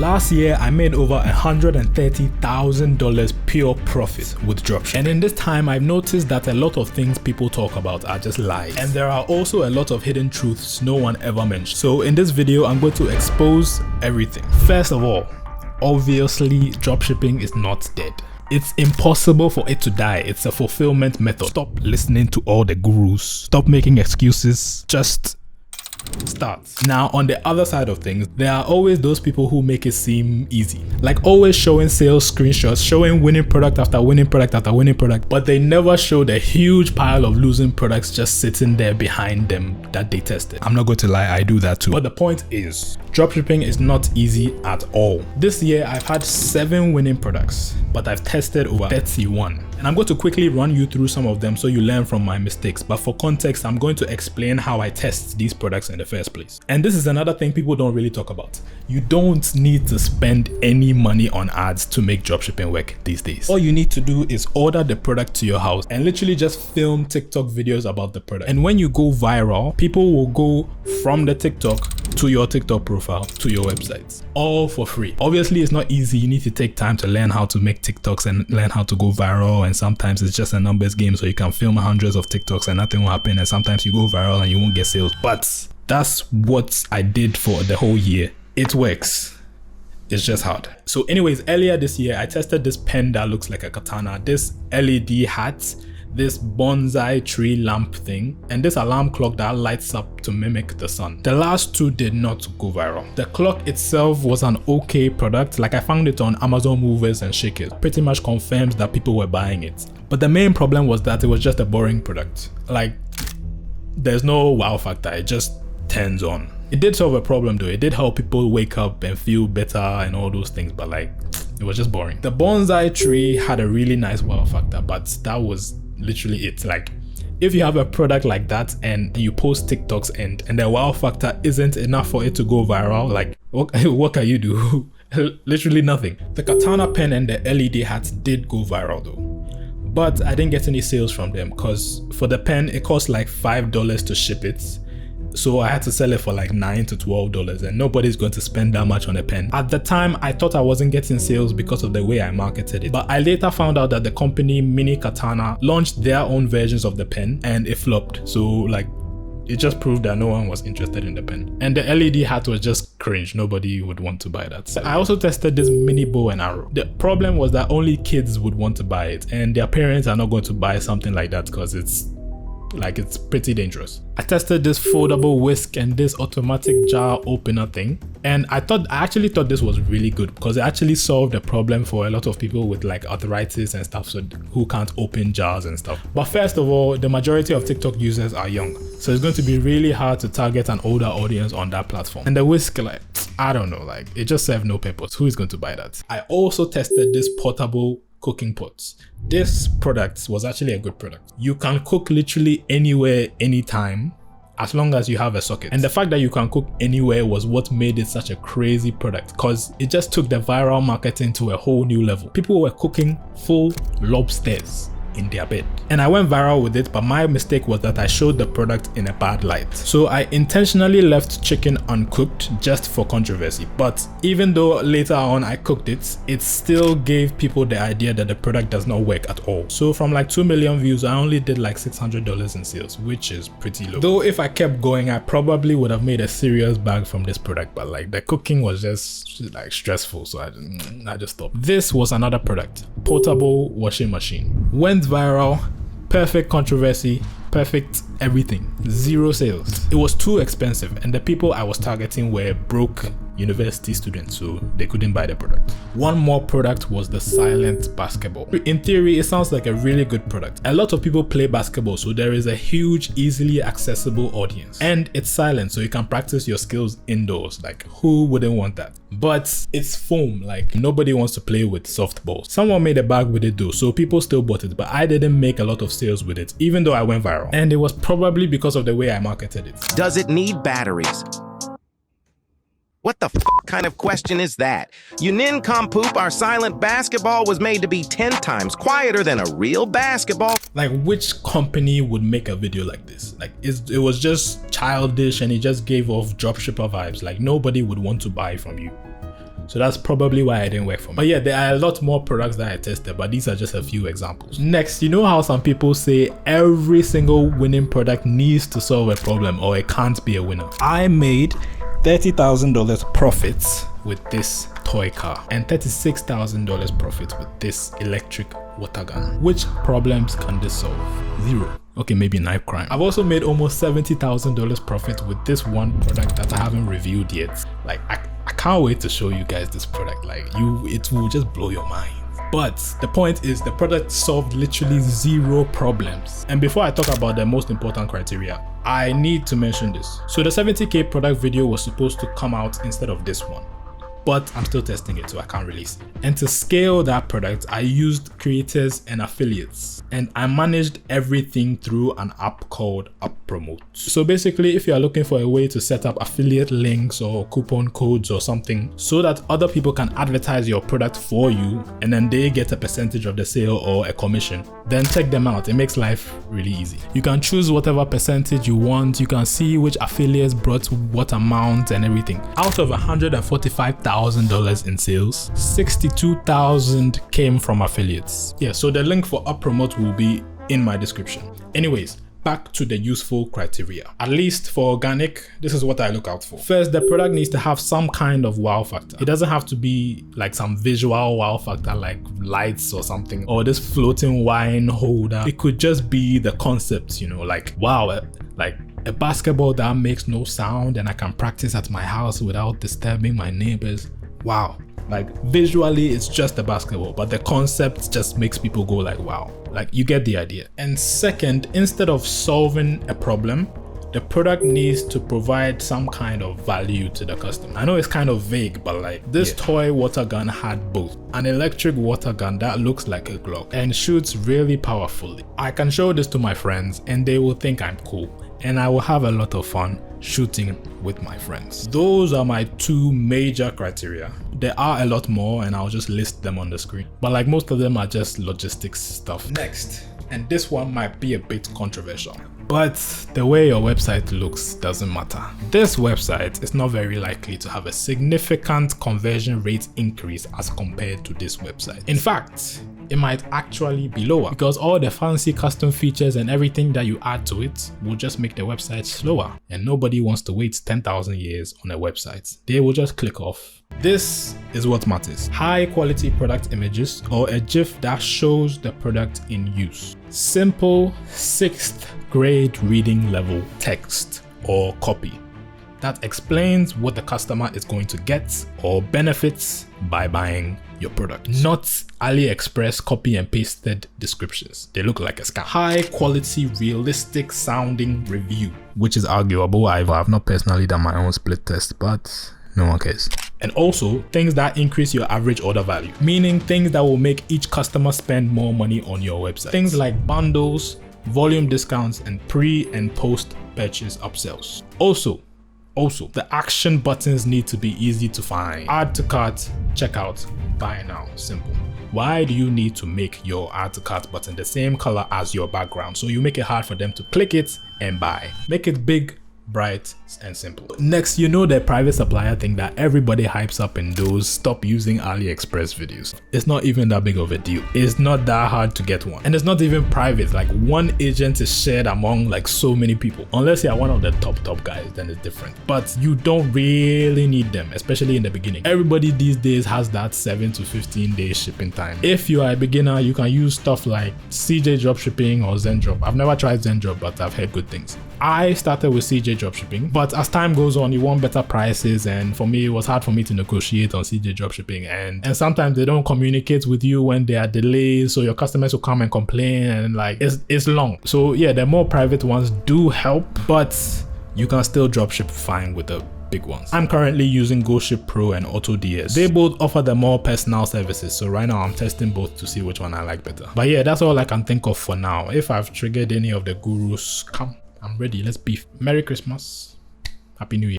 Last year, I made over $130,000 pure profit with dropshipping. And in this time, I've noticed that a lot of things people talk about are just lies. And there are also a lot of hidden truths no one ever mentioned. So in this video, I'm going to expose everything. First of all, obviously, dropshipping is not dead. It's impossible for it to die. It's a fulfillment method. Stop listening to all the gurus. Stop making excuses. Just start. Now, on the other side of things, there are always those people who make it seem easy. Like always showing sales screenshots, showing winning product after winning product after winning product, but they never show the huge pile of losing products just sitting there behind them that they tested. I'm not going to lie, I do that too. But the point is, dropshipping is not easy at all. This year, I've had 7 winning products, but I've tested over 31. And I'm going to quickly run you through some of them so you learn from my mistakes. But for context, I'm going to explain how I test these products in the first place. And this is another thing people don't really talk about. You don't need to spend any money on ads to make dropshipping work these days. All you need to do is order the product to your house and literally just film TikTok videos about the product. And when you go viral, people will go from the TikTok to your TikTok profile to your websites, all for free. Obviously, it's not easy. You need to take time to learn how to make TikToks and learn how to go viral. And sometimes it's just a numbers game, so you can film hundreds of TikToks and nothing will happen. And sometimes you go viral and you won't get sales. But that's what I did for the whole year. It works. It's just hard. So anyways, earlier this year, I tested this pen that looks like a katana, this LED hat, this bonsai tree lamp thing, and this alarm clock that lights up to mimic the sun. The last 2 did not go viral. The clock itself was an okay product. Like I found it on Amazon Movers and Shakers. Pretty much confirms that people were buying it. But the main problem was that it was just a boring product. Like there's no wow factor. It just turns on. It did solve a problem though. It did help people wake up and feel better and all those things, but like it was just boring. The bonsai tree had a really nice wow factor, but that was literally it. Like if you have a product like that and you post TikToks and the wow factor isn't enough for it to go viral, like what can you do? Literally nothing. The katana pen and the LED hats did go viral though, but I didn't get any sales from them because for the pen it cost like $5 to ship it. So I had to sell it for like $9 to $12 and nobody's going to spend that much on a pen. At the time, I thought I wasn't getting sales because of the way I marketed it. But I later found out that the company Mini Katana launched their own versions of the pen and it flopped. So like it just proved that no one was interested in the pen. And the LED hat was just cringe. Nobody would want to buy that. I also tested this mini bow and arrow. The problem was that only kids would want to buy it and their parents are not going to buy something like that because it's pretty dangerous. I tested this foldable whisk and this automatic jar opener thing, and I actually thought this was really good because it actually solved a problem for a lot of people with like arthritis and stuff, so who can't open jars and stuff. But first of all, the majority of TikTok users are young, so it's going to be really hard to target an older audience on that platform. And the whisk, like I don't know, like it just served no purpose. Who is going to buy that? I also tested this portable cooking pots. This product was actually a good product. You can cook literally anywhere, anytime, as long as you have a socket. And the fact that you can cook anywhere was what made it such a crazy product because it just took the viral marketing to a whole new level. People were cooking full lobsters in their bed. And I went viral with it, but my mistake was that I showed the product in a bad light. So I intentionally left chicken uncooked just for controversy. But even though later on I cooked it, it still gave people the idea that the product does not work at all. So from like 2 million views, I only did like $600 in sales, which is pretty low. Though if I kept going, I probably would have made a serious bag from this product, but like the cooking was just like stressful, so I just stopped. This was another product, portable washing machine. Went viral, perfect controversy, perfect everything, 0 sales. It was too expensive and the people I was targeting were broke university students, so they couldn't buy the product. One more product was the silent basketball. In theory, it sounds like a really good product. A lot of people play basketball, so there is a huge, easily accessible audience. And it's silent, so you can practice your skills indoors. Like, who wouldn't want that? But it's foam, like nobody wants to play with soft balls. Someone made a bag with it though, so people still bought it, but I didn't make a lot of sales with it, even though I went viral. And it was probably because of the way I marketed it. Does it need batteries? What the kind of question is that? You nincompoop, our silent basketball was made to be 10 times quieter than a real basketball. Like, which company would make a video like this? Like, it was just childish and it just gave off dropshipper vibes. Like, nobody would want to buy from you. So that's probably why it didn't work for me. But yeah, there are a lot more products that I tested, but these are just a few examples. Next, you know how some people say every single winning product needs to solve a problem or it can't be a winner? I made $30,000 profits with this toy car and $36,000 profit with this electric water gun. Which problems can this solve? Zero. Okay, maybe knife crime. I've also made almost $70,000 profit with this one product that I haven't reviewed yet. Like, I can't wait to show you guys this product. Like, it will just blow your mind. But the point is, the product solved literally zero problems. And before I talk about the most important criteria, I need to mention this. So the 70K product video was supposed to come out instead of this one, but I'm still testing it, so I can't release it. And to scale that product, I used creators and affiliates, and I managed everything through an app called UpPromote. So basically, if you are looking for a way to set up affiliate links or coupon codes or something so that other people can advertise your product for you and then they get a percentage of the sale or a commission, then check them out. It makes life really easy. You can choose whatever percentage you want. You can see which affiliates brought what amount and everything. Out of $145,000 in sales, 62,000 came from affiliates. Yeah, so the link for UpPromote will be in my description. Anyways, back to the useful criteria. At least for organic, this is what I look out for. First, the product needs to have some kind of wow factor. It doesn't have to be like some visual wow factor like lights or something, or this floating wine holder. It could just be the concept, you know, like, wow, like a basketball that makes no sound and I can practice at my house without disturbing my neighbors. Wow. Like, visually it's just a basketball, but the concept just makes people go like, wow. Like, you get the idea. And second, instead of solving a problem, the product needs to provide some kind of value to the customer. I know it's kind of vague, but like, this toy water gun had both. An electric water gun that looks like a Glock and shoots really powerfully. I can show this to my friends and they will think I'm cool, and I will have a lot of fun shooting with my friends. Those are my two major criteria. There are a lot more and I'll just list them on the screen, but like, most of them are just logistics stuff. Next, and this one might be a bit controversial, but the way your website looks doesn't matter. This website is not very likely to have a significant conversion rate increase as compared to this website. In fact, it might actually be lower because all the fancy custom features and everything that you add to it will just make the website slower, and nobody wants to wait 10,000 years on a website. They will just click off. This is what matters. High quality product images or a GIF that shows the product in use. Simple 6th grade reading level text or copy that explains what the customer is going to get or benefits by buying your product. Not AliExpress copy and pasted descriptions. They look like a scam. High quality, realistic sounding review, which is arguable. I've not personally done my own split test, but no one cares. And also things that increase your average order value, meaning things that will make each customer spend more money on your website. Things like bundles, volume discounts, and pre and post purchase upsells. Also, the action buttons need to be easy to find. Add to cart, checkout, buy now, simple. Why do you need to make your add to cart button the same color as your background? So you make it hard for them to click it and buy. Make it big, bright, and simple. Next, you know the private supplier thing that everybody hypes up in those stop using AliExpress videos. It's not even that big of a deal. It's not that hard to get one. And it's not even private. Like, one agent is shared among like so many people. Unless you're one of the top guys, then it's different. But you don't really need them, especially in the beginning. Everybody these days has that 7 to 15 day shipping time. If you are a beginner, you can use stuff like CJ Dropshipping or Zendrop. I've never tried Zendrop, but I've heard good things. I started with CJ Dropshipping, but as time goes on, you want better prices, and for me, it was hard for me to negotiate on CJ Dropshipping, and sometimes they don't communicate with you when there are delays, so your customers will come and complain, and like, it's long. So yeah, the more private ones do help, but you can still dropship fine with the big ones. I'm currently using GoShip Pro and AutoDS. They both offer the more personal services, so right now I'm testing both to see which one I like better. But yeah, that's all I can think of for now. If I've triggered any of the gurus, come, I'm ready. Let's beef. Merry Christmas. Happy New Year.